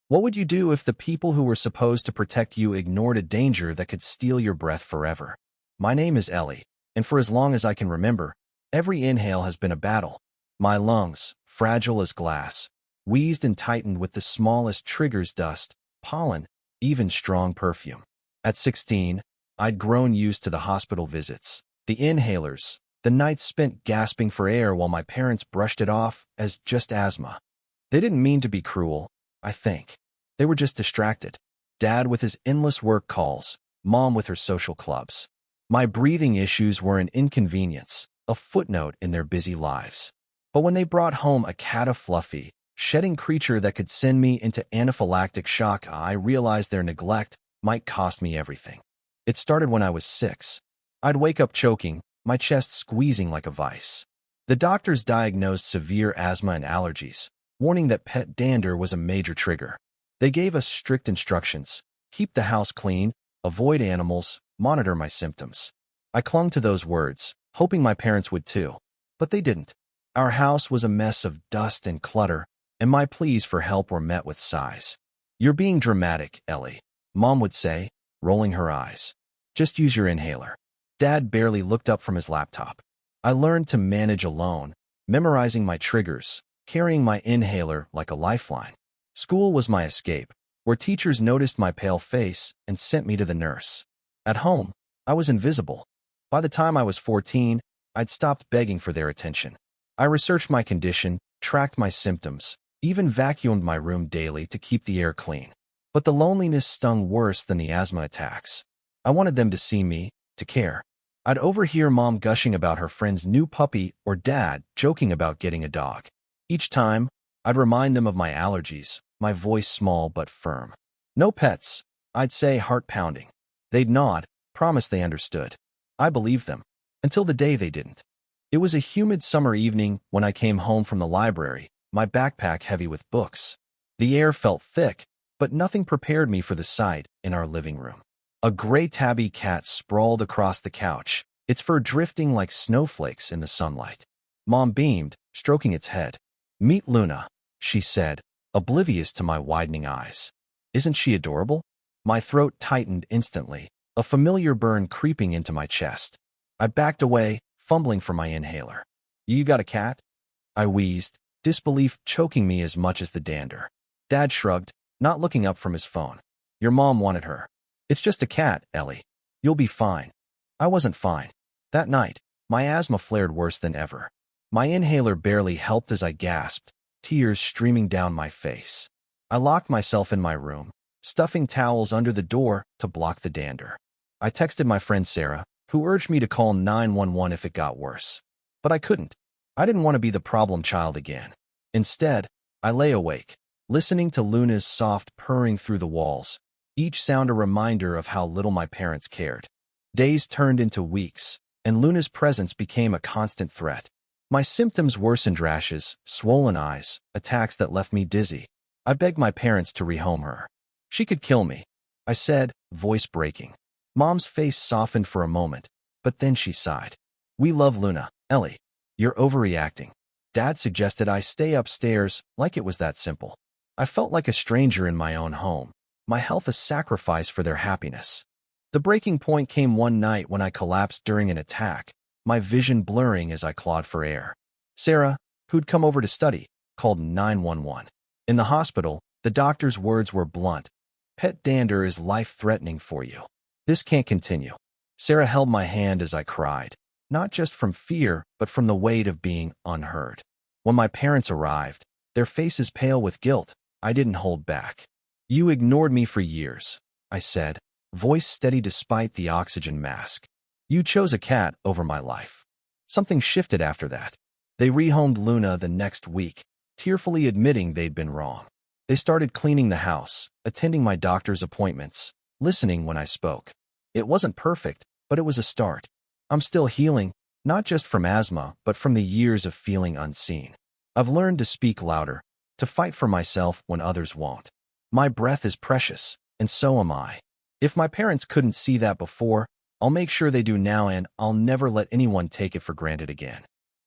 What would you do if the people who were supposed to protect you ignored a danger that could steal your breath forever? My name is Ellie, and for as long as I can remember, every inhale has been a battle. My lungs, fragile as glass, wheezed and tightened with the smallest triggers: dust, pollen, even strong perfume. At 16, I'd grown used to the hospital visits, the inhalers, the nights spent gasping for air while my parents brushed it off as just asthma. They didn't mean to be cruel, I think. They were just distracted. Dad with his endless work calls, Mom with her social clubs. My breathing issues were an inconvenience, a footnote in their busy lives. But when they brought home a cat of fluffy, shedding creature that could send me into anaphylactic shock, I realized their neglect might cost me everything. It started when I was 6. I'd wake up choking, my chest squeezing like a vice. The doctors diagnosed severe asthma and allergies, warning that pet dander was a major trigger. They gave us strict instructions: keep the house clean, avoid animals, monitor my symptoms. I clung to those words, hoping my parents would too. But they didn't. Our house was a mess of dust and clutter, and my pleas for help were met with sighs. "You're being dramatic, Ellie," Mom would say, rolling her eyes. "Just use your inhaler." Dad barely looked up from his laptop. I learned to manage alone, memorizing my triggers, carrying my inhaler like a lifeline. School was my escape, where teachers noticed my pale face and sent me to the nurse. At home, I was invisible. By the time I was 14, I'd stopped begging for their attention. I researched my condition, tracked my symptoms, even vacuumed my room daily to keep the air clean. But the loneliness stung worse than the asthma attacks. I wanted them to see me, to care. I'd overhear Mom gushing about her friend's new puppy or Dad joking about getting a dog. Each time, I'd remind them of my allergies, my voice small but firm. "No pets," I'd say, heart pounding. They'd nod, promise they understood. I believed them, until the day they didn't. It was a humid summer evening when I came home from the library, my backpack heavy with books. The air felt thick, but nothing prepared me for the sight in our living room. A gray tabby cat sprawled across the couch, its fur drifting like snowflakes in the sunlight. Mom beamed, stroking its head. "Meet Luna," she said, oblivious to my widening eyes. "Isn't she adorable?" My throat tightened instantly, a familiar burn creeping into my chest. I backed away, fumbling for my inhaler. "You got a cat?" I wheezed, disbelief choking me as much as the dander. Dad shrugged, not looking up from his phone. "Your mom wanted her." "It's just a cat, Ellie. You'll be fine." I wasn't fine. That night, my asthma flared worse than ever. My inhaler barely helped as I gasped, tears streaming down my face. I locked myself in my room, stuffing towels under the door to block the dander. I texted my friend Sarah, who urged me to call 911 if it got worse. But I couldn't. I didn't want to be the problem child again. Instead, I lay awake, listening to Luna's soft purring through the walls, each sound a reminder of how little my parents cared. Days turned into weeks, and Luna's presence became a constant threat. My symptoms worsened: rashes, swollen eyes, attacks that left me dizzy. I begged my parents to rehome her. "She could kill me," I said, voice breaking. Mom's face softened for a moment, but then she sighed. "We love Luna, Ellie. You're overreacting." Dad suggested I stay upstairs, like it was that simple. I felt like a stranger in my own home, my health a sacrifice for their happiness. The breaking point came one night when I collapsed during an attack, my vision blurring as I clawed for air. Sarah, who'd come over to study, called 911. In the hospital, the doctor's words were blunt. "Pet dander is life-threatening for you. This can't continue." Sarah held my hand as I cried, not just from fear, but from the weight of being unheard. When my parents arrived, their faces pale with guilt, I didn't hold back. "You ignored me for years," I said, voice steady despite the oxygen mask. "You chose a cat over my life." Something shifted after that. They rehomed Luna the next week, tearfully admitting they'd been wrong. They started cleaning the house, attending my doctor's appointments, listening when I spoke. It wasn't perfect, but it was a start. I'm still healing, not just from asthma, but from the years of feeling unseen. I've learned to speak louder, to fight for myself when others won't. My breath is precious, and so am I. If my parents couldn't see that before, I'll make sure they do now, and I'll never let anyone take it for granted again.